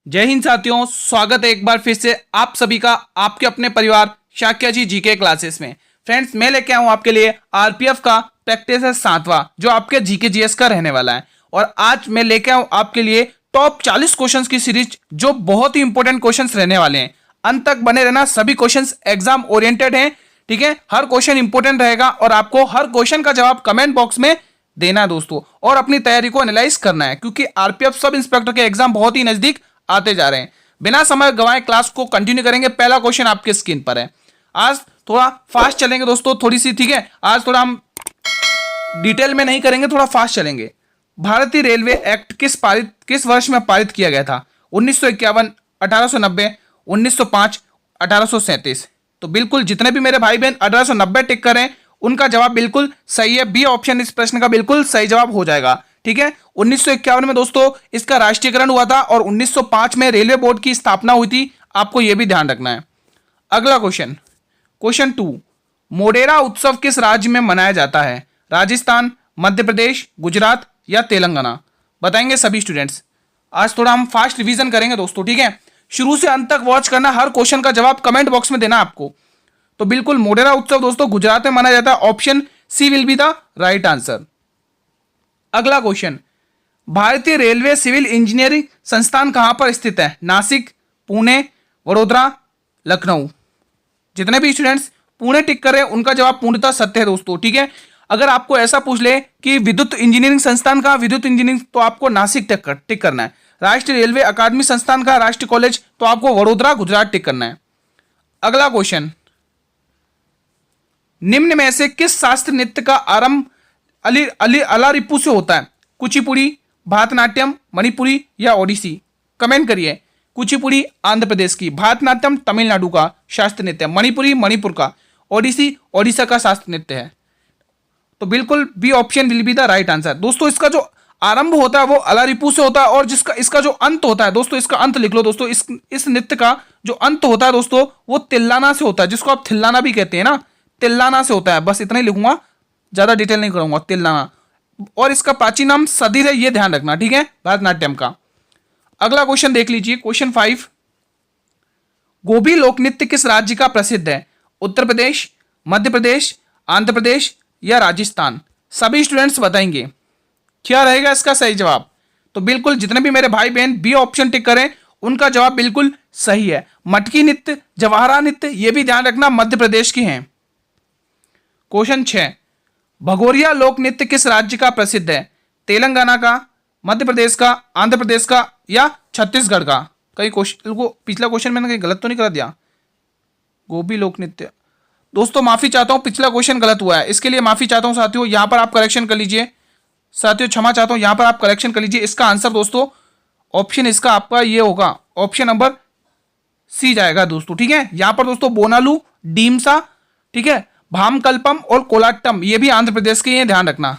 जय हिंद साथियों, स्वागत है एक बार फिर से आप सभी का आपके अपने परिवार शाक्या जी जीके क्लासेस में। फ्रेंड्स, मैं लेके आऊं आपके लिए आरपीएफ का प्रैक्टिस है 7वां, जो आपके जीके जीएस का रहने वाला है। और आज मैं लेके आऊं आपके लिए टॉप 40 क्वेश्चंस की सीरीज, जो बहुत ही इंपॉर्टेंट क्वेश्चंस रहने वाले हैं। अंत तक बने रहना, सभी क्वेश्चंस एग्जाम ओरिएंटेड हैं, ठीक है। हर क्वेश्चन इंपॉर्टेंट रहेगा और आपको हर क्वेश्चन का जवाब कमेंट बॉक्स में देना है दोस्तों, और अपनी तैयारी को एनालाइज करना है, क्योंकि आरपीएफ सब इंस्पेक्टर के एग्जाम बहुत ही नजदीक आते जा रहे हैं। बिना समय गंवाए क्लास को कंटिन्यू करेंगे। पहला क्वेश्चन आपके स्क्रीन पर है। आज थोड़ा फास्ट चलेंगे दोस्तों, थोड़ी सी, ठीक है। आज थोड़ा हम डिटेल में नहीं करेंगे, थोड़ा फास्ट चलेंगे। भारतीय रेलवे एक्ट किस वर्ष में पारित किया गया था? 1951, 1890, 1905, 1837। तो बिल्कुल जितने भी मेरे भाई बहन 1890 टिक करें, उनका जवाब बिल्कुल सही है। बी ऑप्शन इस प्रश्न का बिल्कुल सही जवाब हो जाएगा, ठीक है। 1951 में दोस्तों इसका राष्ट्रीयकरण हुआ था और 1905 में रेलवे बोर्ड की स्थापना हुई थी। आपको यह भी ध्यान रखना है। अगला क्वेश्चन, क्वेश्चन 2, मोढेरा उत्सव किस राज्य में मनाया जाता है? राजस्थान, मध्य प्रदेश, गुजरात या तेलंगाना? बताएंगे सभी स्टूडेंट्स। आज थोड़ा हम फास्ट रिवीजन करेंगे दोस्तों, ठीक है। शुरू से अंत तक वॉच करना, हर क्वेश्चन का जवाब कमेंट बॉक्स में देना आपको। तो बिल्कुल मोढेरा उत्सव दोस्तों गुजरात में मनाया जाता है। Option C will be the right answer. अगला क्वेश्चन, भारतीय रेलवे सिविल इंजीनियरिंग संस्थान कहां पर स्थित है? नासिक, पुणे, वडोदरा, लखनऊ? जितने भी स्टूडेंट्स पुणे टिक कर रहे हैं, उनका जवाब पूर्णतः सत्य है दोस्तों, ठीक है। अगर आपको ऐसा पूछ ले कि विद्युत इंजीनियरिंग संस्थान का विद्युत इंजीनियरिंग, तो आपको नासिक टिक करना है। राष्ट्रीय रेलवे अकादमी संस्थान का राष्ट्रीय कॉलेज, तो आपको वडोदरा गुजरात टिक करना है। अगला क्वेश्चन, निम्न में से किस शास्त्रीय नृत्य का आरंभ अलारिप्पू से होता है? कुचिपुड़ी, भरतनाट्यम, मणिपुरी या ओडिसी? कमेंट करिए। कुचिपुड़ी आंध्र प्रदेश की, भरतनाट्यम तमिलनाडु का शास्त्रीय नृत्य है, मणिपुरी मणिपुर का, ओडिसी ओडिशा का शास्त्रीय नृत्य है। तो बिल्कुल B option will be the right answer. दोस्तों इसका जो आरंभ होता है वो अलारिप्पू से होता है, और जिसका इसका जो अंत होता है दोस्तों, इसका अंत लिख लो दोस्तों। इस नृत्य का जो अंत होता है दोस्तों, वो तिल्लाना से होता है, जिसको आप थिल्लाना भी कहते हैं ना, तिल्लाना से होता है। बस इतना ही लिखूंगा, ज्यादा डिटेल नहीं करूंगा। तिल्लाना, और इसका प्राचीन नाम सदीर है, ये ध्यान रखना, ठीक है, भरतनाट्यम का। अगला क्वेश्चन देख लीजिए, क्वेश्चन 5, गोभी लोक नृत्य किस राज्य का प्रसिद्ध है? उत्तर प्रदेश, मध्य प्रदेश, आंध्र प्रदेश या राजस्थान? सभी स्टूडेंट्स बताएंगे क्या रहेगा इसका सही जवाब। तो बिल्कुल जितने भी मेरे भाई बहन बी ऑप्शन टिक करें, उनका जवाब बिल्कुल सही है। मटकी नृत्य, जवाहरा नृत्य, ये भी ध्यान रखना, मध्य प्रदेश की हैं। क्वेश्चन 6, भगोरिया लोक नृत्य किस राज्य का प्रसिद्ध है? तेलंगाना का, मध्य प्रदेश का, आंध्र प्रदेश का या छत्तीसगढ़ का? कई क्वेश्चन को, पिछला क्वेश्चन मैंने कहीं गलत तो नहीं कर दिया? गोभी लोक नृत्य, दोस्तों माफी चाहता हूं, पिछला क्वेश्चन गलत हुआ है, इसके लिए माफी चाहता हूं साथियों। यहां पर आप करेक्शन कर लीजिए साथियों, क्षमा चाहता हूं, यहां पर आप करेक्शन कर लीजिए। इसका आंसर दोस्तों, ऑप्शन इसका आपका ये होगा, ऑप्शन नंबर सी जाएगा दोस्तों, ठीक है। यहां पर दोस्तों बोनालू, डीमसा, ठीक है, भामकल्पम और कोलाट्टम, ये भी आंध्र प्रदेश के, ये ध्यान रखना।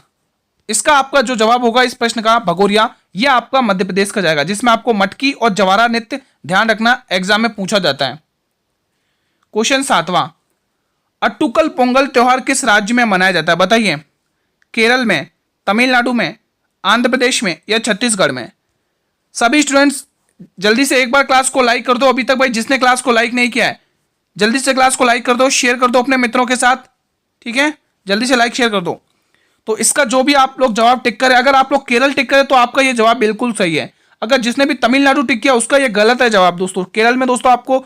इसका आपका जो जवाब होगा इस प्रश्न का, भगोरिया, ये आपका मध्य प्रदेश का जाएगा, जिसमें आपको मटकी और जवारा नृत्य ध्यान रखना, एग्जाम में पूछा जाता है। क्वेश्चन 7वां, अट्टुकल पोंगल त्योहार किस राज्य में मनाया जाता है? बताइए। केरल में, तमिलनाडु में, आंध्र प्रदेश में या छत्तीसगढ़ में? सभी स्टूडेंट्स जल्दी से एक बार क्लास को लाइक कर दो। अभी तक भाई जिसने क्लास को लाइक नहीं किया है, जल्दी से क्लास को लाइक कर दो, शेयर कर दो अपने मित्रों के साथ, ठीक है। जल्दी से लाइक शेयर कर दो। तो इसका जो भी आप लोग जवाब टिक करें, अगर आप लोग केरल टिक करें तो आपका ये जवाब बिल्कुल सही है। अगर जिसने भी तमिलनाडु टिक किया, उसका ये गलत है जवाब दोस्तों। केरल में दोस्तों आपको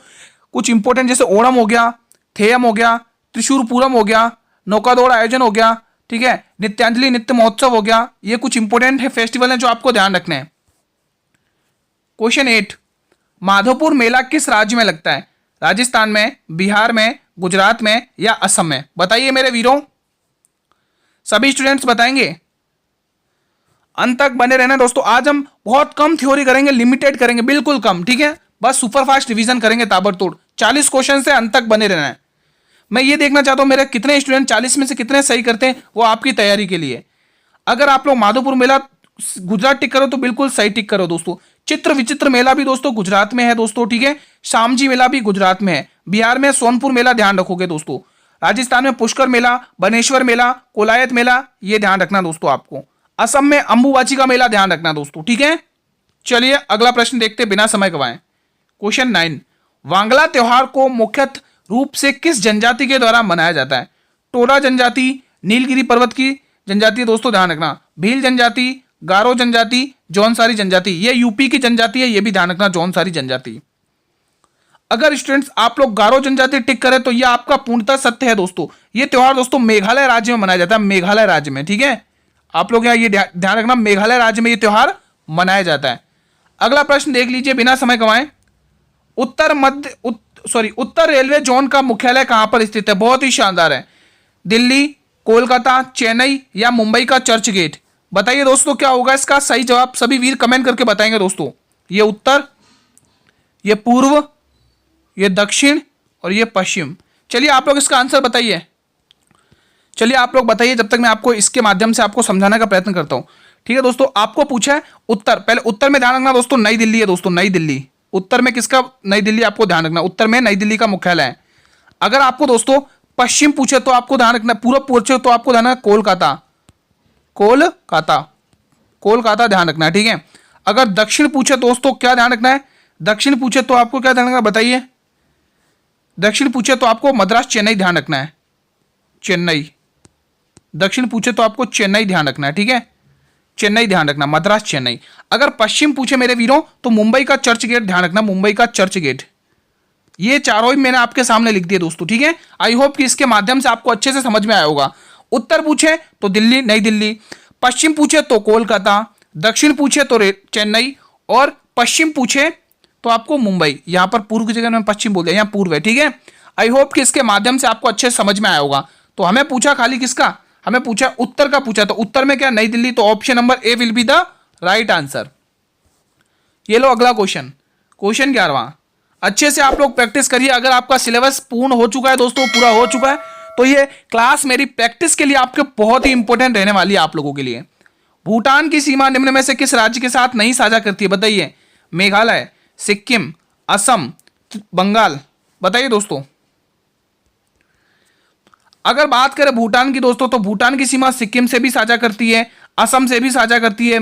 कुछ इंपॉर्टेंट, जैसे ओणम हो गया, थेयम हो गया, त्रिशूर पूरम हो गया, नौकादौड़ आयोजन हो गया, ठीक है, नित्यांजलि नृत्य महोत्सव हो गया, ये कुछ इंपॉर्टेंट है फेस्टिवल है जो आपको ध्यान रखने हैं। क्वेश्चन 8, माधोपुर मेला किस राज्य में लगता है? राजस्थान में, बिहार में, गुजरात में या असम में? बताइए मेरे वीरों, सभी स्टूडेंट्स बताएंगे। अंत तक बने रहना दोस्तों। आज हम बहुत कम थ्योरी करेंगे, लिमिटेड करेंगे, बिल्कुल कम, ठीक है। बस सुपरफास्ट रिवीजन करेंगे ताबड़तोड़। 40 क्वेश्चन से अंत तक बने रहना है। मैं ये देखना चाहता हूं मेरे कितने स्टूडेंट 40 में से कितने सही करते हैं, वो आपकी तैयारी के लिए। अगर आप लोग माधोपुर मेला गुजरात टिक करो तो बिल्कुल सही टिक करो दोस्तों। चित्र विचित्र मेला भी दोस्तों गुजरात में है दोस्तों, ठीक है। शामजी मेला भी गुजरात में है। बिहार में सोनपुर मेला ध्यान रखोगे दोस्तों। राजस्थान में पुष्कर मेला, बनेश्वर मेला, कोलायत मेला, ये ध्यान रखना दोस्तों आपको। असम में अंबुबाची का मेला ध्यान रखना दोस्तों, ठीक है। चलिए अगला प्रश्न देखते बिना समय गवाएं। क्वेश्चन 9, वांगला त्योहार को मुख्यतः रूप से किस जनजाति के द्वारा मनाया जाता है? टोडा जनजाति, नीलगिरी पर्वत की जनजाति है दोस्तों, ध्यान रखना। भील जनजाति, गारो जनजाति, जौनसारी जनजाति। ये यूपी की जनजाति है, ये भी ध्यान रखना, जौनसारी जनजाति। अगर स्टूडेंट्स आप लोग गारो जनजाति टिक करें तो यह आपका पूर्णतः सत्य है दोस्तों। ये त्योहार दोस्तों मेघालय राज्य में मनाया जाता है, मेघालय राज्य में, ठीक है। आप लोग यहाँ ये ध्यान रखना, मेघालय राज्य में ये त्योहार मनाया जाता है। अगला प्रश्न देख लीजिए बिना समय गंवाए। उत्तर रेलवे जोन का मुख्यालय कहां पर स्थित है? बहुत ही शानदार है। दिल्ली, कोलकाता, चेन्नई या मुंबई का चर्च गेट? बताइए दोस्तों क्या होगा इसका सही जवाब? सभी वीर कमेंट करके बताएंगे दोस्तों। ये उत्तर, ये पूर्व, ये दक्षिण और ये पश्चिम। चलिए आप लोग इसका आंसर बताइए। चलिए आप लोग बताइए जब तक मैं आपको इसके माध्यम से आपको समझाने का प्रयत्न करता हूं। ठीक है दोस्तों, आपको पूछा है उत्तर, पहले उत्तर में ध्यान रखना दोस्तों, नई दिल्ली है दोस्तों, नई दिल्ली। उत्तर में किसका? नई दिल्ली, आपको ध्यान रखना, उत्तर में नई दिल्ली का मुख्यालय है। अगर आपको दोस्तों पश्चिम पूछे तो आपको ध्यान रखना, पूर्व पूछे तो आपको ध्यान रखना कोलकाता, कोलकाता, कोलकाता ध्यान रखना है, ठीक है। अगर दक्षिण पूछे दोस्तों क्या ध्यान रखना है? दक्षिण पूछे तो आपको क्या ध्यान रखना, बताइए। दक्षिण पूछे तो आपको मद्रास, चेन्नई ध्यान रखना है, चेन्नई। दक्षिण पूछे तो आपको चेन्नई ध्यान रखना है, ठीक है, चेन्नई ध्यान रखना, मद्रास, चेन्नई। अगर पश्चिम पूछे मेरे वीरों तो मुंबई का चर्च गेट ध्यान रखना, मुंबई का चर्च गेट। ये चारों ही मैंने आपके सामने लिख दिए दोस्तों, ठीक है। आई होप कि इसके माध्यम से आपको अच्छे से समझ में आया होगा। उत्तर पूछे तो दिल्ली, नई दिल्ली। पश्चिम पूछे तो कोलकाता, दक्षिण पूछे तो चेन्नई, और पश्चिम पूछे तो आपको मुंबई। यहां पर पूर्व की जगह में पश्चिम बोल दिया, यहाँ पूर्व है, ठीक है। आई होप कि इसके माध्यम से आपको अच्छे समझ में आया होगा। तो हमें पूछा खाली किसका? हमें पूछा उत्तर का पूछा, तो उत्तर में क्या? नई दिल्ली। तो option number A will be the right answer. ये लो अगला क्वेश्चन, क्वेश्चन 11वां। अच्छे से आप लोग प्रैक्टिस करिए। अगर आपका सिलेबस पूर्ण हो चुका है दोस्तों, पूरा हो चुका है, तो ये क्लास मेरी प्रैक्टिस के लिए आपके बहुत ही इंपॉर्टेंट रहने वाली है आप लोगों के लिए। भूटान की सीमा निम्न में से किस राज्य के साथ नहीं साझा करती है? बताइए। मेघालय, सिक्किम, असम, बंगाल? बताइए दोस्तों। अगर बात करें भूटान की दोस्तों, तो भूटान की सीमा सिक्किम से भी साझा करती है, असम से भी साझा करती है,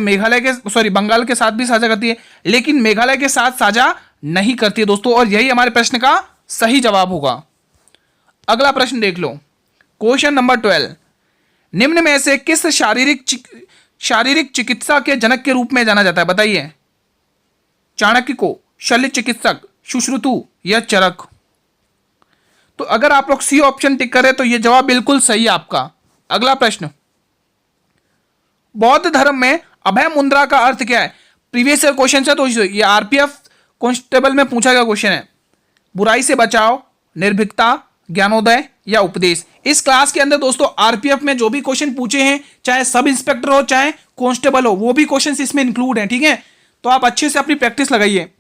बंगाल के साथ भी साझा करती है, लेकिन मेघालय के साथ साझा नहीं करती है दोस्तों। और यही हमारे प्रश्न का सही जवाब होगा। अगला प्रश्न देख लो, क्वेश्चन नंबर 12। निम्न में से किस शारीरिक चिकित्सा के जनक के रूप में जाना जाता है? बताइए। चाणक्य को, शल्य चिकित्सक, सुश्रुतु या चरक? तो अगर आप लोग सी ऑप्शन टिक करें तो यह जवाब बिल्कुल सही है आपका। अगला प्रश्न, बौद्ध धर्म में अभय मुद्रा का अर्थ क्या है? प्रीवियस ईयर क्वेश्चन है, तो ये आरपीएफ कांस्टेबल में पूछा गया क्वेश्चन है। बुराई से बचाव, निर्भीकता, ज्ञानोदय या उपदेश? इस क्लास के अंदर दोस्तों आरपीएफ में जो भी क्वेश्चन पूछे हैं, चाहे सब इंस्पेक्टर हो चाहे कांस्टेबल हो, वो भी क्वेश्चन इसमें इंक्लूड हैं, ठीक है। तो आप अच्छे से अपनी प्रैक्टिस लगाइए।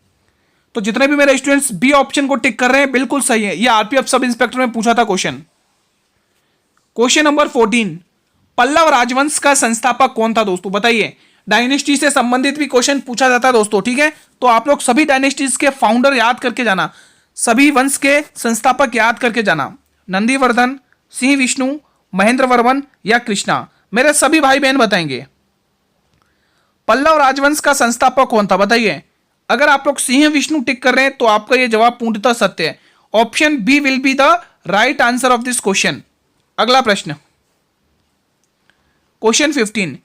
तो जितने भी मेरे स्टूडेंट्स बी ऑप्शन को टिक कर रहे हैं बिल्कुल सही है। ये आरपीएफ सब इंस्पेक्टर में पूछा था क्वेश्चन। क्वेश्चन नंबर 14, पल्लव राजवंश का संस्थापक कौन था दोस्तों? बताइए। डायनेस्टी से संबंधित भी क्वेश्चन पूछा जाता है दोस्तों, ठीक है। तो आप लोग सभी डायनेस्टीज के फाउंडर याद करके जाना, सभी वंश के संस्थापक याद करके जाना। नंदीवर्धन, सिंह विष्णु, महेंद्र वर्मन या कृष्णा? मेरे सभी भाई बहन बताएंगे। पल्लव राजवंश का संस्थापक कौन था? बताइए। अगर आप लोग सिंह विष्णु टिक कर रहे हैं तो आपका यह जवाब पूर्णतः सत्य है। Option B will be the right answer of this question. अगला प्रश्न, क्वेश्चन 15,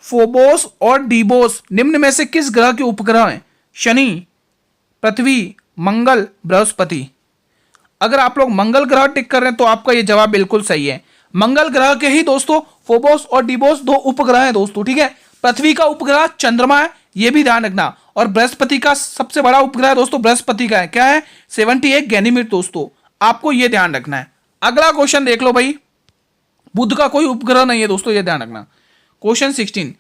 फोबोस और डीबोस निम्न में से किस ग्रह के उपग्रह हैं? शनि, पृथ्वी, मंगल, बृहस्पति? अगर आप लोग मंगल ग्रह टिक कर रहे हैं तो आपका यह जवाब बिल्कुल सही है। मंगल ग्रह के ही दोस्तों फोबोस और डीबोस दो उपग्रह हैं दोस्तों, ठीक है। पृथ्वी का उपग्रह चंद्रमा है, यह भी ध्यान रखना। और बृहस्पति का सबसे बड़ा उपग्रह दोस्तों बृहस्पति का है, क्या है? 78 गैनीमेड दोस्तों, आपको यह ध्यान रखना है। अगला क्वेश्चन देख लो भाई, बुध का कोई उपग्रह नहीं है दोस्तों, यह ध्यान रखना। क्वेश्चन 16,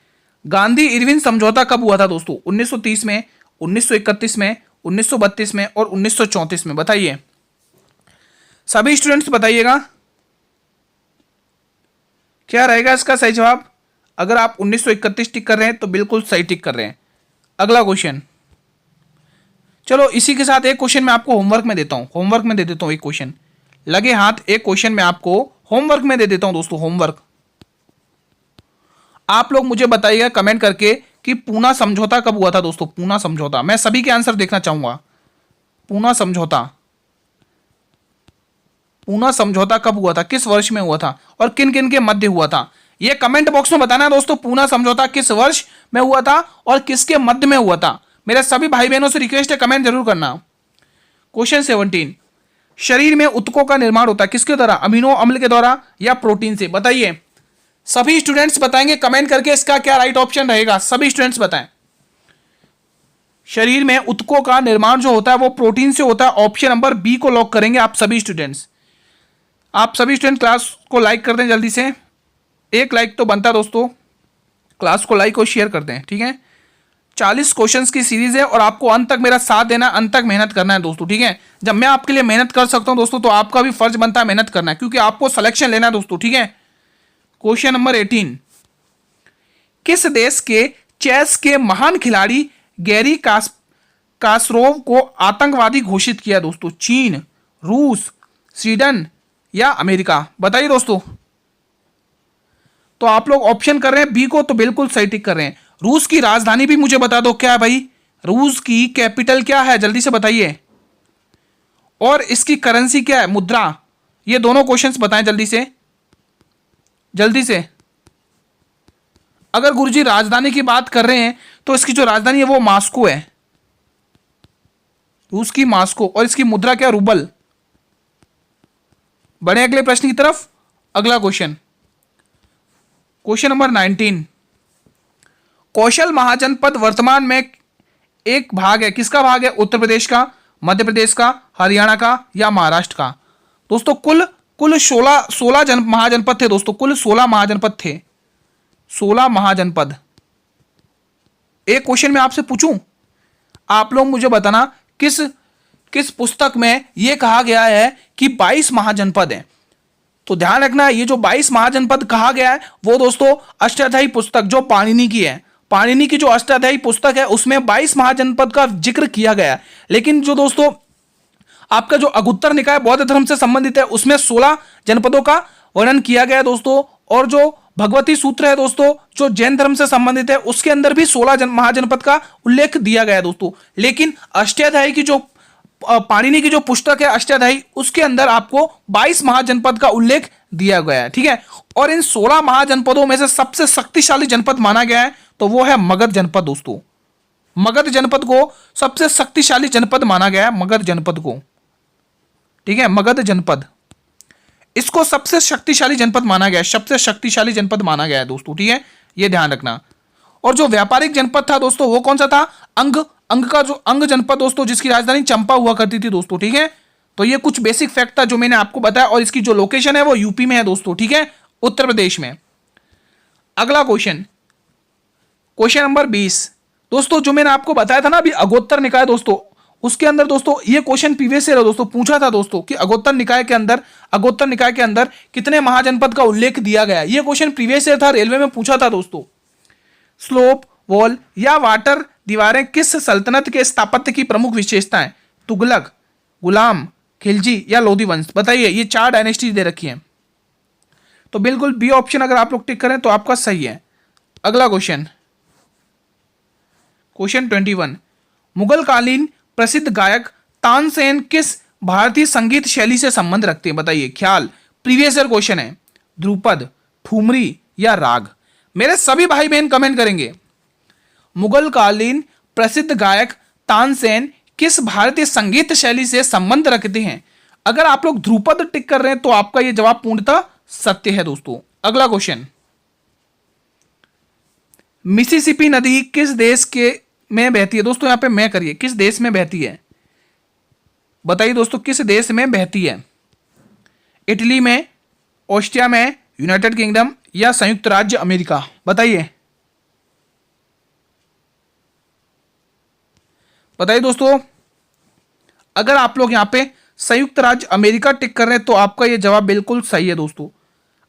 गांधी इरविन समझौता कब हुआ था दोस्तों? 1930 में, 1931 में, 1932 में और 1934 में? बताइए। सभी स्टूडेंट्स बताइएगा क्या रहेगा इसका सही जवाब। अगर आप 1931 टिक कर रहे हैं तो बिल्कुल सही टिक कर रहे हैं। अगला क्वेश्चन, चलो इसी के साथ एक क्वेश्चन मैं आपको होमवर्क में देता हूं, होमवर्क में दे देता हूं एक क्वेश्चन, लगे हाथ एक क्वेश्चन मैं आपको होमवर्क में दे देता हूं दोस्तों, होमवर्क। आप लोग मुझे बताइएगा कमेंट करके कि पूना समझौता कब हुआ था दोस्तों? पूना समझौता, मैं सभी के आंसर देखना चाहूंगा। पूना समझौता, पूना समझौता कब हुआ था, किस वर्ष में हुआ था और किन किन के मध्य हुआ था? ये कमेंट बॉक्स में बताना है दोस्तों, पूना समझौता किस वर्ष में हुआ था और किसके मध्य में हुआ था। मेरे सभी भाई बहनों से रिक्वेस्ट है, कमेंट जरूर करना। क्वेश्चन 17, शरीर में ऊतकों का निर्माण होता है किसके द्वारा? अमीनो अम्ल के द्वारा या प्रोटीन से? बताइए, सभी स्टूडेंट्स बताएंगे कमेंट करके इसका क्या राइट ऑप्शन रहेगा। सभी स्टूडेंट्स बताएं। शरीर में ऊतकों का निर्माण जो होता है वो प्रोटीन से होता है। ऑप्शन नंबर बी को लॉक करेंगे आप सभी स्टूडेंट्स। आप सभी स्टूडेंट क्लास को लाइक कर दें जल्दी से, एक लाइक तो बनता है दोस्तों। क्लास को लाइक और शेयर कर दें, ठीक है। 40 क्वेश्चंस की सीरीज है और आपको अंत तक मेरा साथ देना, अंत तक मेहनत करना है दोस्तों, ठीक है। जब मैं आपके लिए मेहनत कर सकता हूं दोस्तों तो आपका भी फर्ज बनता है मेहनत करना है, क्योंकि आपको सिलेक्शन लेना है दोस्तों, ठीक है। क्वेश्चन नंबर 18, किस देश के चेस के महान खिलाड़ी गैरी कास्परोव को आतंकवादी घोषित किया दोस्तों? चीन, रूस, स्वीडन या अमेरिका? बताइए दोस्तों। तो आप लोग ऑप्शन कर रहे हैं बी को, तो बिल्कुल सही टिक कर रहे हैं। रूस की राजधानी भी मुझे बता दो, क्या है भाई? रूस की कैपिटल क्या है, जल्दी से बताइए। और इसकी करेंसी क्या है, मुद्रा? ये दोनों क्वेश्चंस बताएं जल्दी से, जल्दी से। अगर गुरुजी राजधानी की बात कर रहे हैं तो इसकी जो राजधानी है वो मॉस्को है, रूस की मॉस्को। और इसकी मुद्रा क्या? रूबल। बढ़े अगले प्रश्न की तरफ। अगला क्वेश्चन, क्वेश्चन नंबर 19, कौशल महाजनपद वर्तमान में एक भाग है, किसका भाग है? उत्तर प्रदेश का, मध्य प्रदेश का, हरियाणा का या महाराष्ट्र का? दोस्तों कुल 16 महाजनपद थे दोस्तों, कुल 16 महाजनपद थे, 16 महाजनपद। एक क्वेश्चन मैं आपसे पूछूं, आप लोग मुझे बताना किस पुस्तक में यह कहा गया है कि 22 महाजनपद हैं? तो ध्यान रखना, ये जो 22 महाजनपद कहा गया है वो दोस्तों अष्टाध्यायी पुस्तक जो पाणिनि की है, पाणिनि की जो अष्टाध्यायी पुस्तक है उसमें 22 महाजनपद का जिक्र किया गया है। लेकिन जो दोस्तों आपका जो अगुत्तर निकाय बौद्ध धर्म से संबंधित है उसमें 16 जनपदों का वर्णन किया गया है दोस्तों। और जो भगवती सूत्र है दोस्तों जो जैन धर्म से संबंधित है उसके अंदर भी 16 महाजनपद का उल्लेख दिया गया है दोस्तों। लेकिन अष्टाध्यायी की जो पाणिनि की जो पुस्तक है अष्टाध्यायी, उसके अंदर आपको 22 महाजनपद का उल्लेख दिया गया है, ठीक है। और इन 16 महाजनपदों में से सबसे शक्तिशाली जनपद माना गया है तो वो है मगध जनपद दोस्तों। मगध जनपद को सबसे शक्तिशाली जनपद माना गया है, मगध जनपद को, ठीक है। मगध जनपद इसको सबसे शक्तिशाली जनपद माना गया है, सबसे शक्तिशाली जनपद माना गया है दोस्तों, ठीक है, ये ध्यान रखना। और जो व्यापारिक जनपद था दोस्तों वो कौन सा था? अंग का जो अंग जनपद दोस्तों, जिसकी राजधानी चंपा हुआ करती थी दोस्तों, ठीक है। तो ये कुछ बेसिक फैक्ट था जो मैंने आपको बताया, और इसकी जो लोकेशन है वो यूपी में है दोस्तों, ठीक है, उत्तर प्रदेश में। अगला क्वेश्चन, क्वेश्चन नंबर 20 दोस्तों, जो मैंने आपको बताया था ना अभी अगोत्तर निकाय दोस्तों, उसके अंदर दोस्तों ये क्वेश्चन प्रीवियस ईयर दोस्तों पूछा था दोस्तों कि अगोत्तर निकाय के अंदर कितने महाजनपद का उल्लेख दिया गया। ये क्वेश्चन प्रीवियस ईयर था, रेलवे में पूछा था दोस्तों। स्लोप, वॉल या वाटर दीवारें किस सल्तनत के स्थापत्य की प्रमुख विशेषताएं? तुगलक, गुलाम, खिलजी या लोधी वंश? बताइए, ये 4 डायनेस्टी दे रखी हैं, तो बिल्कुल बी ऑप्शन अगर आप लोग टिक करें तो आपका सही है। अगला क्वेश्चन, क्वेश्चन 21, मुगल कालीन प्रसिद्ध गायक तानसेन किस भारतीय संगीत शैली से संबंध रखते हैं? बताइए। ख्याल, प्रीवियस ईयर क्वेश्चन है। ध्रुपद, ठुमरी या राग? मेरे सभी भाई बहन कमेंट करेंगे। मुगल कालीन प्रसिद्ध गायक तानसेन किस भारतीय संगीत शैली से संबंध रखते हैं? अगर आप लोग ध्रुपद टिक कर रहे हैं तो आपका यह जवाब पूर्णतः सत्य है दोस्तों। अगला क्वेश्चन, मिसिसिपी नदी किस देश के में बहती है? दोस्तों यहां पे मैं करिए, किस देश में बहती है? बताइए दोस्तों, किस देश में बहती है? इटली में, ऑस्ट्रिया में, यूनाइटेड किंगडम या संयुक्त राज्य अमेरिका? बताइए, बताइए दोस्तों। अगर आप लोग यहां पे संयुक्त राज्य अमेरिका टिक कर रहे हैं तो आपका यह जवाब बिल्कुल सही है दोस्तों,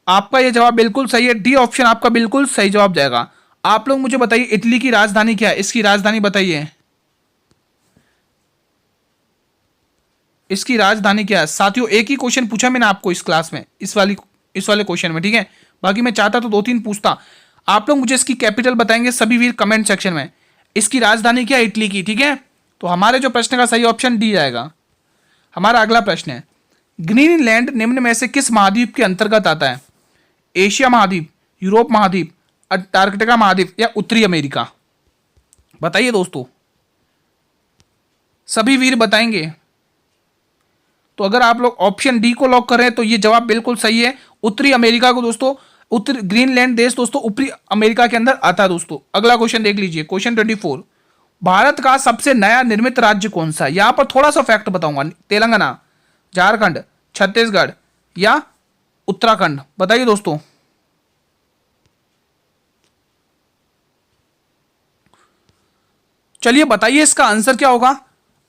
आपका यह जवाब बिल्कुल सही है। डी ऑप्शन आपका बिल्कुल सही जवाब जाएगा। आप लोग मुझे बताइए, इटली की राजधानी क्या है? इसकी राजधानी बताइए, इसकी राजधानी क्या है? साथियों एक ही क्वेश्चन पूछा मैंने आपको इस क्लास में, इस वाले क्वेश्चन में, ठीक है। बाकी मैं चाहता तो 2-3 पूछता। आप लोग मुझे इसकी कैपिटल बताएंगे सभी वीर कमेंट सेक्शन में। इसकी राजधानी क्या है? इटली की, ठीक है। तो हमारे जो प्रश्न का सही ऑप्शन डी जाएगा। हमारा अगला प्रश्न है, ग्रीनलैंड निम्न में से किस महाद्वीप के अंतर्गत आता है? एशिया महाद्वीप, यूरोप महाद्वीप, अंटार्कटिका महाद्वीप या उत्तरी अमेरिका? बताइए दोस्तों, सभी वीर बताएंगे। तो अगर आप लोग ऑप्शन डी को लॉक कर रहे हैं तो ये जवाब बिल्कुल सही है, उत्तरी अमेरिका को दोस्तों, उत्तरी ग्रीनलैंड देश दोस्तों उत्तरी अमेरिका के अंदर आता है दोस्तों। अगला क्वेश्चन देख लीजिए, क्वेश्चन 24, भारत का सबसे नया निर्मित राज्य कौन सा है? यहां पर थोड़ा सा फैक्ट बताऊंगा, तेलंगाना, झारखंड, छत्तीसगढ़ या उत्तराखंड? बताइए दोस्तों। चलिए बताइए इसका आंसर क्या होगा।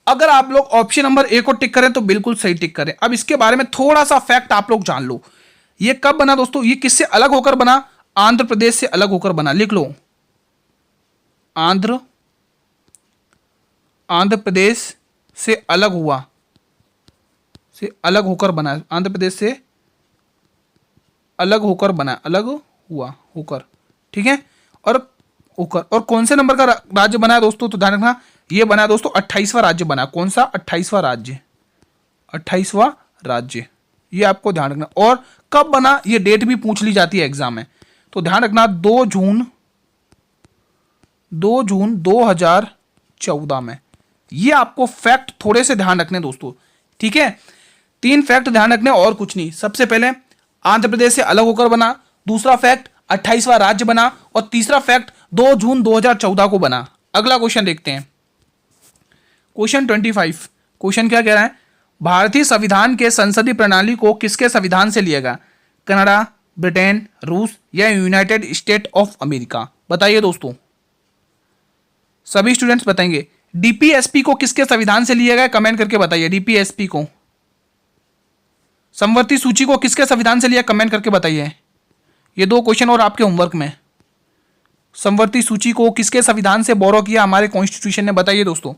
अगर आप लोग ऑप्शन नंबर ए को टिक करें तो बिल्कुल सही टिक करें। अब इसके बारे में थोड़ा सा फैक्ट आप लोग जान लो। ये कब बना दोस्तों? ये किससे अलग होकर बना? आंध्र प्रदेश से अलग होकर बना। लिख लो, आंध्र प्रदेश से अलग हुआ, से अलग होकर बना। आंध्र प्रदेश से अलग होकर बना, अलग हुआ होकर, ठीक है। और होकर, और कौन से नंबर का राज्य बना है दोस्तों? तो ध्यान रखना, ये बना दोस्तों 28वां राज्य बना। कौन सा? 28वां राज्य, 28वां राज्य, ये आपको ध्यान रखना। और कब बना ये डेट भी पूछ ली जाती है एग्जाम में, तो ध्यान रखना 2 जून 2014 में। ये आपको फैक्ट थोड़े से ध्यान रखने दोस्तों, ठीक है। 3 फैक्ट ध्यान रखने और कुछ नहीं। सबसे पहले आंध्र प्रदेश से अलग होकर बना, दूसरा फैक्ट 28वां राज्य बना, और तीसरा फैक्ट 2 जून 2014 को बना। अगला क्वेश्चन देखते हैं, क्वेश्चन 25। क्वेश्चन क्या कह रहा है? भारतीय संविधान के संसदीय प्रणाली को किसके संविधान से लिया गया? कनाडा, ब्रिटेन, रूस या यूनाइटेड स्टेट ऑफ अमेरिका? बताइए दोस्तों, सभी स्टूडेंट्स बताएंगे। डीपीएसपी को किसके संविधान से लिया गया? कमेंट करके बताइए। डीपीएसपी को, समवर्ती सूची को किसके संविधान से लिया? कमेंट करके बताइए। ये 2 क्वेश्चन और आपके होमवर्क में। समवर्ती सूची को किसके संविधान से बोरो किया? हमारे कॉन्स्टिट्यूशन ने। बताइए दोस्तों,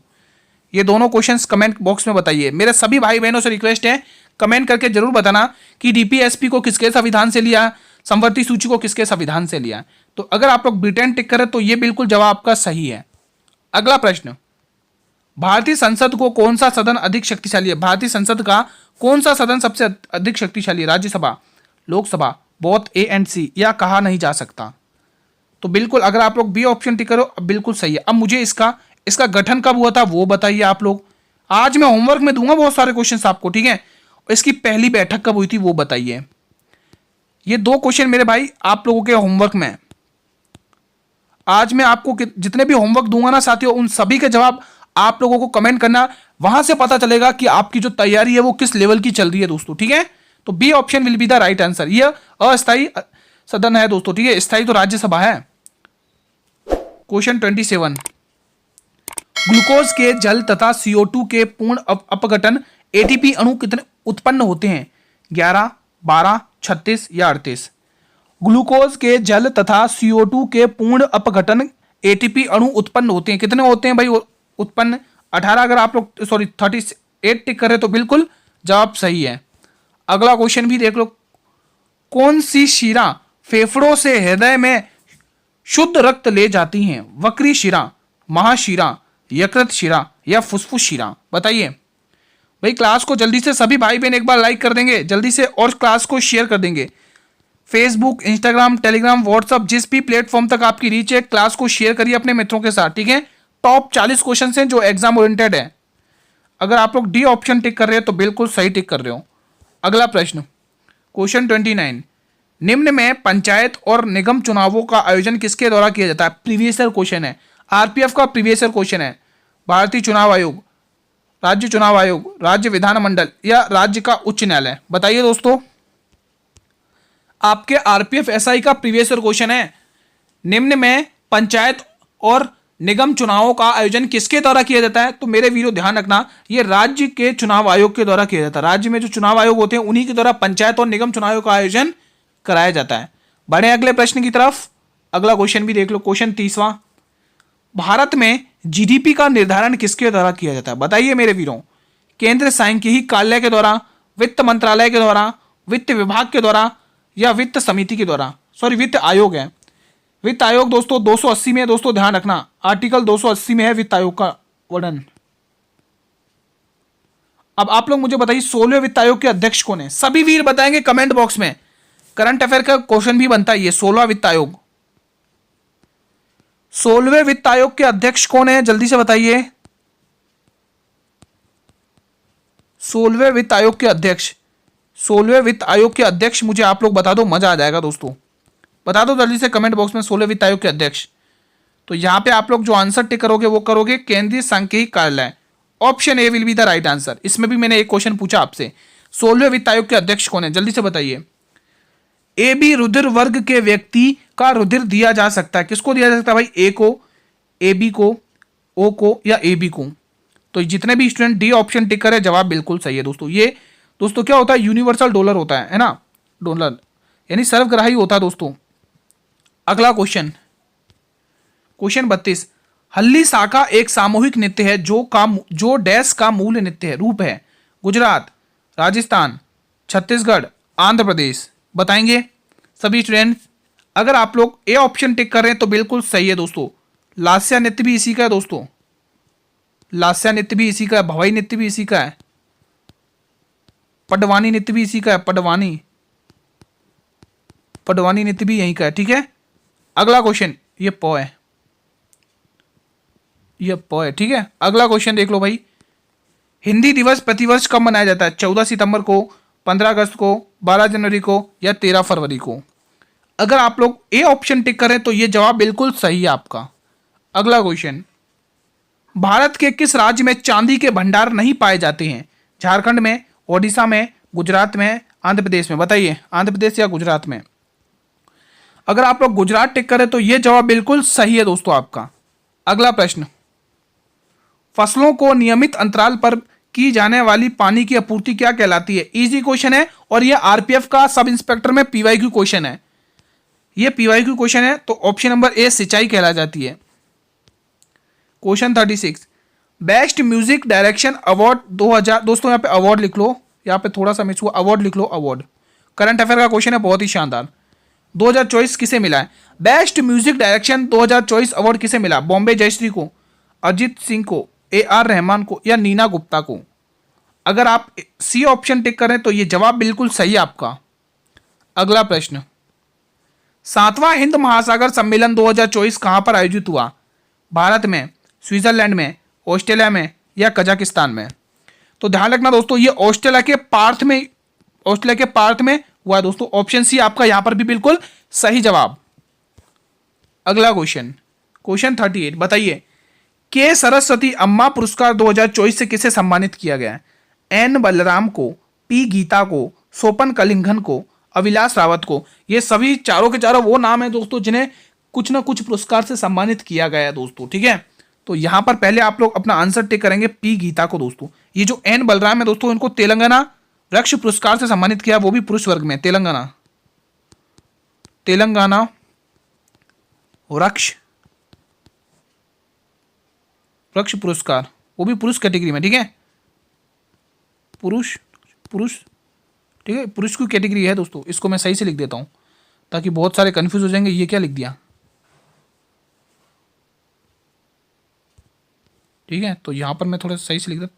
ये दोनों क्वेश्चंस कमेंट बॉक्स में बताइए। मेरे सभी भाई बहनों से रिक्वेस्ट है, कमेंट करके जरूर बताना कि डीपीएसपी को किसके संविधान से लिया, समवर्ती सूची को किसके संविधान से लिया। तो अगर आप लोग ब्रिटेन टिक करें तो ये बिल्कुल जवाब आपका सही है। अगला प्रश्न, भारतीय संसद को कौन सा सदन अधिक शक्तिशाली है? भारतीय संसद का कौन सा सदन सबसे अधिक शक्तिशाली है? Rajya Sabha, Lok Sabha, both A and C, या कहा नहीं जा सकता? तो बिल्कुल अगर आप लोग बी ऑप्शन टिक करो बिल्कुल सही है। अब मुझे इसका गठन कब हुआ था वो बताइए आप लोग। आज मैं होमवर्क में दूंगा बहुत सारे क्वेश्चंस आपको, ठीक है। और इसकी पहली बैठक कब हुई थी वो बताइए। ये 2 क्वेश्चन मेरे भाई आप लोगों के होमवर्क में। आज मैं आपको जितने भी होमवर्क दूंगा ना साथियों, उन सभी के जवाब आप लोगों को कमेंट करना। वहां से पता चलेगा कि आपकी जो तैयारी है वो किस लेवल की चल रही है दोस्तों, ठीक है। तो B option will be the right answer. ये अस्थायी सदन है दोस्तों, ठीक है। स्थायी तो राज्यसभा है। क्वेश्चन 27, ग्लूकोज के जल तथा CO2 के पूर्ण अपघटन एटीपी अणु कितने उत्पन्न होते हैं? 11, 12, 36 या 38? ग्लूकोज के जल तथा CO2 के पूर्ण अपघटन एटीपी अणु उत्पन्न होते हैं, कितने होते हैं भाई उत्पन्न? 18। अगर आप लोग 38 टिक करें तो बिल्कुल जवाब सही है। अगला क्वेश्चन भी देख लो, कौन सी शिरा फेफड़ों से हृदय में शुद्ध रक्त ले जाती हैं? वक्री शिरा, महाशिरा, यकृत शिरा या फुफ्फुस शिरा? बताइए भाई। क्लास को जल्दी से सभी भाई बहन एक बार लाइक कर देंगे जल्दी से, और क्लास को शेयर कर देंगे। फेसबुक, इंस्टाग्राम, टेलीग्राम, व्हाट्सअप, जिस भी प्लेटफॉर्म तक आपकी रीच है, क्लास को शेयर करिए अपने मित्रों के साथ, ठीक है। टॉप 40 क्वेश्चन हैं जो एग्जाम ओरिएंटेड है। अगर आप लोग डी ऑप्शन टिक कर रहे हैं तो बिल्कुल सही टिक कर रहे हो। अगला प्रश्न, क्वेश्चन 29, निम्न में पंचायत और निगम चुनावों का आयोजन किसके द्वारा किया जाता है? प्रीवियस ईयर क्वेश्चन है, आरपीएफ का प्रीवियस ईयर क्वेश्चन है। भारतीय चुनाव आयोग, राज्य चुनाव आयोग, राज्य विधानमंडल या राज्य का उच्च न्यायालय? बताइए दोस्तों, आपके आरपीएफ एसआई का प्रीवियस ईयर क्वेश्चन है। निम्न में पंचायत और निगम चुनावों का आयोजन किसके द्वारा किया जाता है? तो मेरे वीरों ध्यान रखना, ये राज्य के चुनाव आयोग के द्वारा किया जाता है। राज्य में जो चुनाव आयोग होते हैं उन्हीं के द्वारा पंचायत और निगम चुनावों का आयोजन कराया जाता है। बढ़े अगले प्रश्न की तरफ। अगला क्वेश्चन भी देख लो, क्वेश्चन 30वां, भारत में जीडीपी का निर्धारण किसके द्वारा किया जाता है? बताइए मेरे वीरों। केंद्र सांख्यिकी कार्यालय के द्वारा, वित्त मंत्रालय के द्वारा, वित्त विभाग के द्वारा या वित्त समिति के द्वारा? सॉरी, वित्त आयोग है। वित्त आयोग दोस्तों 280 में है दोस्तों, ध्यान रखना, आर्टिकल 280 में है वित्त आयोग का वर्णन। अब आप लोग मुझे बताइए 16वें वित्त आयोग के अध्यक्ष कौन है? सभी वीर बताएंगे कमेंट बॉक्स में। करंट अफेयर का क्वेश्चन भी बनता है ये, 16वां वित्त आयोग, 16वें वित्त आयोग के अध्यक्ष कौन है? जल्दी से बताइए। 16वें वित्त आयोग के अध्यक्ष, 16वें वित्त आयोग के अध्यक्ष मुझे आप लोग बता दो, मजा आ जाएगा दोस्तों। बता दो जल्दी से कमेंट बॉक्स में 16वें वित्त आयोग के अध्यक्ष। तो यहां पे आप लोग जो आंसर टिक करोगे वो करोगे केंद्रीय सांख्यिकी कार्यालय। Option A will be the right answer. इसमें भी मैंने एक क्वेश्चन पूछा आपसे, 16वें वित्त आयोग के अध्यक्ष कौन है? जल्दी से बताइए। ए बी रुधिर वर्ग के व्यक्ति का रुधिर दिया जा सकता है, किसको दिया जा सकता है भाई? ए को, ए बी को, ओ को या ए बी को? तो जितने भी स्टूडेंट डी ऑप्शन टिक करे जवाब बिल्कुल सही है दोस्तों। ये दोस्तों क्या होता है? यूनिवर्सल डोनर होता है ना, डोनर यानी सर्वग्राही होता है दोस्तों। अगला क्वेश्चन, क्वेश्चन 32, हल्ली साका एक सामूहिक नृत्य है जो डैश का मूल नृत्य है, रूप है? गुजरात, राजस्थान, छत्तीसगढ़, आंध्र प्रदेश। बताएंगे सभी स्टूडेंट्स। अगर आप लोग ए ऑप्शन टिक कर रहे हैं तो बिल्कुल सही है दोस्तों। लास्या नृत्य भी इसी का है दोस्तों, लास्या नृत्य भी इसी का है, भवाई नृत्य भी इसी का है, पडवानी नृत्य भी इसी का है, पडवानी नृत्य भी यहीं का है, ठीक है। अगला क्वेश्चन, ये प है, ये प है, ठीक है। अगला क्वेश्चन देख लो भाई, हिंदी दिवस प्रतिवर्ष कब मनाया जाता है? 14 सितंबर को, 15 अगस्त को, 12 जनवरी को या 13 फरवरी को? अगर आप लोग ए ऑप्शन टिक करें तो ये जवाब बिल्कुल सही है आपका। अगला क्वेश्चन, भारत के किस राज्य में चांदी के भंडार नहीं पाए जाते हैं? झारखंड में, ओडिशा में, गुजरात में, आंध्र प्रदेश में? बताइए, आंध्र प्रदेश या गुजरात में? अगर आप लोग गुजरात टिक करें तो यह जवाब बिल्कुल सही है दोस्तों आपका। अगला प्रश्न, फसलों को नियमित अंतराल पर की जाने वाली पानी की आपूर्ति क्या कहलाती है? इजी क्वेश्चन है और यह आरपीएफ का सब इंस्पेक्टर में पीवाईक्यू क्वेश्चन है, यह पीवाईक्यू क्वेश्चन है। तो ऑप्शन नंबर ए सिंचाई कहला जाती है। Question 36, best music direction award 2000, दोस्तों यहाँ पे अवार्ड लिख लो, यहाँ पे थोड़ा सा मिस हुआ, अवार्ड लिख लो, अवार्ड। करंट अफेयर का क्वेश्चन है, बहुत ही शानदार। 2024 किसे मिला है? बेस्ट म्यूजिक डायरेक्शन 2024 अवार्ड किसे मिला? बॉम्बे जयश्री को, अरिजीत सिंह को, AR रहमान को या नीना गुप्ता को? अगर आप सी ऑप्शन टिक करें तो ये जवाब बिल्कुल सही है आपका। अगला प्रश्न, 7वां हिंद महासागर सम्मेलन 2024 कहां पर आयोजित हुआ? भारत में, स्विट्जरलैंड में, ऑस्ट्रेलिया में या कजाकिस्तान में? तो ध्यान रखना दोस्तों, ये ऑस्ट्रेलिया के पार्थ में हुआ दोस्तों। ऑप्शन सी आपका यहां पर भी बिल्कुल सही जवाब। अगला क्वेश्चन, क्वेश्चन 38, बताइए के सरस्वती अम्मा पुरस्कार 2024 से किसे सम्मानित किया गया? एन बलराम को, पी गीता को, सोपन कलिंगन को, अविलास रावत को? ये सभी चारों के चारों वो नाम है दोस्तों जिन्हें कुछ ना कुछ पुरस्कार से सम्मानित किया गया है दोस्तों, ठीक है। तो यहां पर पहले आप लोग अपना आंसर टिक करेंगे पी गीता को दोस्तों। ये जो एन बलराम है दोस्तों, इनको तेलंगाना वृक्ष पुरस्कार से सम्मानित किया, वो भी पुरुष वर्ग में, तेलंगाना वृक्ष पुरस्कार, वो भी पुरुष कैटेगरी में, ठीक है, पुरुष, ठीक है, पुरुष की कैटेगरी है दोस्तों। इसको मैं सही से लिख देता हूं ताकि बहुत सारे कंफ्यूज हो जाएंगे, ये क्या लिख दिया, ठीक है। तो यहां पर मैं थोड़ा सही से लिख देता,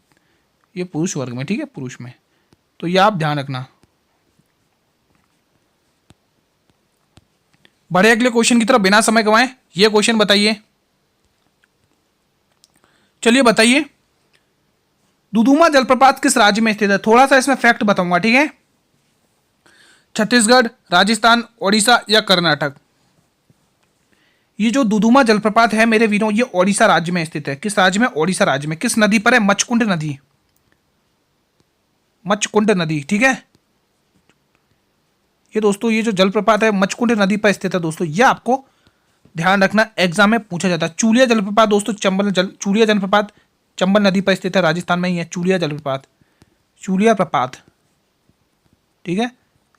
ये पुरुष वर्ग में, ठीक है, पुरुष में। तो ये आप ध्यान रखना। बढ़े अगले क्वेश्चन की तरफ बिना समय गवाएं। ये क्वेश्चन बताइए, चलिए बताइए, दुदुमा जलप्रपात किस राज्य में स्थित है? थोड़ा सा इसमें फैक्ट बताऊंगा, ठीक है। छत्तीसगढ़, राजस्थान, ओडिशा या कर्नाटक? ये जो दुदुमा जलप्रपात है मेरे वीरों, ये ओडिशा राज्य में स्थित है। किस राज्य में? ओडिशा राज्य में। किस नदी पर है? मचकुंड नदी, मचकुंड नदी, ठीक है। ये दोस्तों ये जो जलप्रपात है मचकुंड नदी पर स्थित है दोस्तों, ये आपको ध्यान रखना, एग्जाम में पूछा जाता है। चूलिया जलप्रपात दोस्तों चूलिया जलप्रपात चंबल नदी पर स्थित है, राजस्थान में ही है चूलिया प्रपात, ठीक है,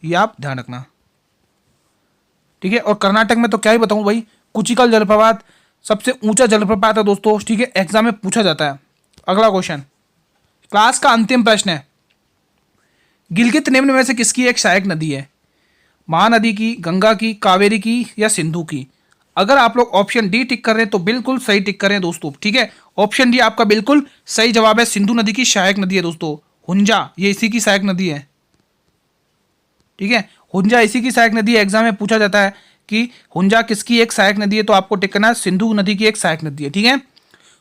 ये आप ध्यान रखना, ठीक है। और कर्नाटक में तो क्या ही बताऊं भाई, कुचिकल जलप्रपात सबसे ऊंचा जलप्रपात है दोस्तों, ठीक है, एग्जाम में पूछा जाता है। अगला क्वेश्चन, क्लास का अंतिम प्रश्न है, गिलगित निम्न में से किसकी एक सहायक नदी है? महानदी की, गंगा की, कावेरी की या सिंधु की? अगर आप लोग ऑप्शन डी टिक कर रहे हैं तो बिल्कुल सही टिक करें दोस्तों, ठीक है। ऑप्शन डी आपका बिल्कुल सही जवाब है। सिंधु नदी की सहायक नदी है दोस्तों हुंजा, ये इसी की सहायक नदी है, ठीक है। हुंजा इसी की सहायक नदी है। एग्जाम में पूछा जाता है कि हुंजा किसकी एक सहायक नदी है, तो आपको टिक करना है सिंधु नदी की एक सहायक नदी है, ठीक है।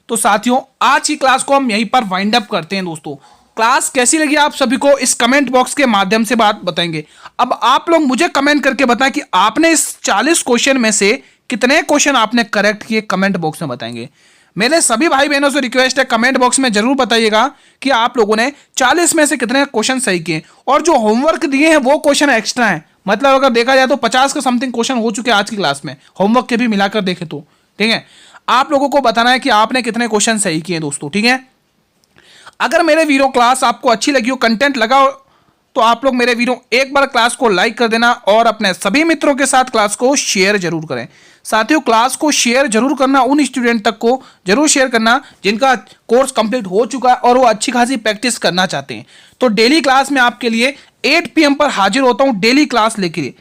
तो साथियों आज की क्लास को हम यहीं पर वाइंड अप करते हैं दोस्तों। क्लास कैसी लगी आप सभी को इस कमेंट बॉक्स के माध्यम से बात बताएंगे। अब आप लोग मुझे कमेंट करके बताएं कि आपने इस 40 क्वेश्चन में से कितने क्वेश्चन आपने करेक्ट किए, कमेंट बॉक्स में बताएंगे। मेरे सभी भाई बहनों से रिक्वेस्ट है कमेंट बॉक्स में जरूर बताइएगा कि आप लोगों ने 40 में से कितने क्वेश्चन सही किए, और जो होमवर्क दिए हैं वो क्वेश्चन एक्स्ट्रा है। मतलब अगर देखा जाए तो 50 के समथिंग क्वेश्चन हो चुके हैं आज की क्लास में, होमवर्क के भी मिलाकर देखें तो, ठीक है। आप लोगों को बताना है कि आपने कितने क्वेश्चन सही किए दोस्तों, ठीक है। अगर मेरे वीडियो क्लास आपको अच्छी लगी हो, कंटेंट लगा हो, तो आप लोग मेरे वीडियो एक बार क्लास को लाइक कर देना और अपने सभी मित्रों के साथ क्लास को शेयर जरूर करें। साथियों क्लास को शेयर जरूर करना, उन स्टूडेंट तक को जरूर शेयर करना जिनका कोर्स कंप्लीट हो चुका है और वो अच्छी खासी प्रैक्टिस करना चाहते हैं। तो डेली क्लास में आपके लिए 8 PM पर हाजिर होता हूं डेली क्लास लेके।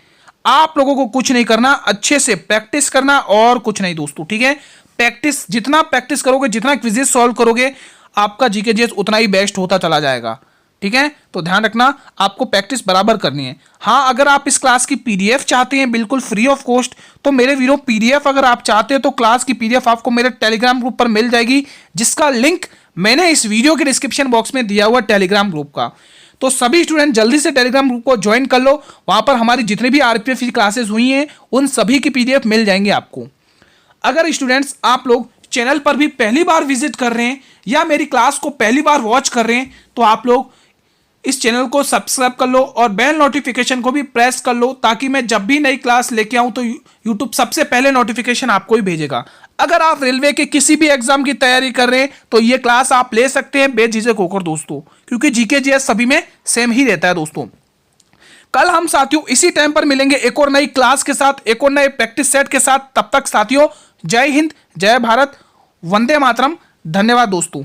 आप लोगों को कुछ नहीं करना, अच्छे से प्रैक्टिस करना और कुछ नहीं दोस्तों, ठीक है। प्रैक्टिस जितना प्रैक्टिस करोगे, जितना क्विजेस सॉल्व करोगे, आपका जीके जीएस उतना ही बेस्ट होता चला जाएगा, ठीक है। तो ध्यान रखना आपको प्रैक्टिस बराबर करनी है। हाँ अगर आप इस क्लास की पीडीएफ चाहते हैं बिल्कुल फ्री ऑफ कॉस्ट, तो मेरे वीडियो पीडीएफ अगर आप चाहते हैं तो क्लास की पीडीएफ आपको मेरे टेलीग्राम ग्रुप पर मिल जाएगी, जिसका लिंक मैंने इस वीडियो के डिस्क्रिप्शन बॉक्स में दिया हुआ टेलीग्राम ग्रुप का। तो सभी स्टूडेंट जल्दी से टेलीग्राम ग्रुप को ज्वाइन कर लो, वहां पर हमारी जितनी भी आरपीएफ की क्लासेस हुई हैं उन सभी की पीडीएफ मिल जाएंगे आपको। अगर स्टूडेंट्स आप लोग चैनल पर भी पहली बार विजिट कर रहे हैं या मेरी क्लास को पहली बार वॉच कर रहे हैं, तो आप लोग इस चैनल को सब्सक्राइब कर लो और बेल नोटिफिकेशन को भी प्रेस कर लो, ताकि मैं जब भी नई क्लास लेके आऊं तो यूट्यूब सबसे पहले नोटिफिकेशन आपको ही भेजेगा। अगर आप रेलवे के किसी भी एग्जाम की तैयारी कर रहे हैं तो ये क्लास आप ले सकते हैं बेझिझक होकर दोस्तों, क्योंकि जीके जीएस सभी में सेम ही रहता है दोस्तों। कल हम साथियों इसी टाइम पर मिलेंगे एक और नई क्लास के साथ, एक और नए प्रैक्टिस सेट के साथ। तब तक साथियों जय हिंद, जय भारत, वंदे मातरम। धन्यवाद दोस्तों।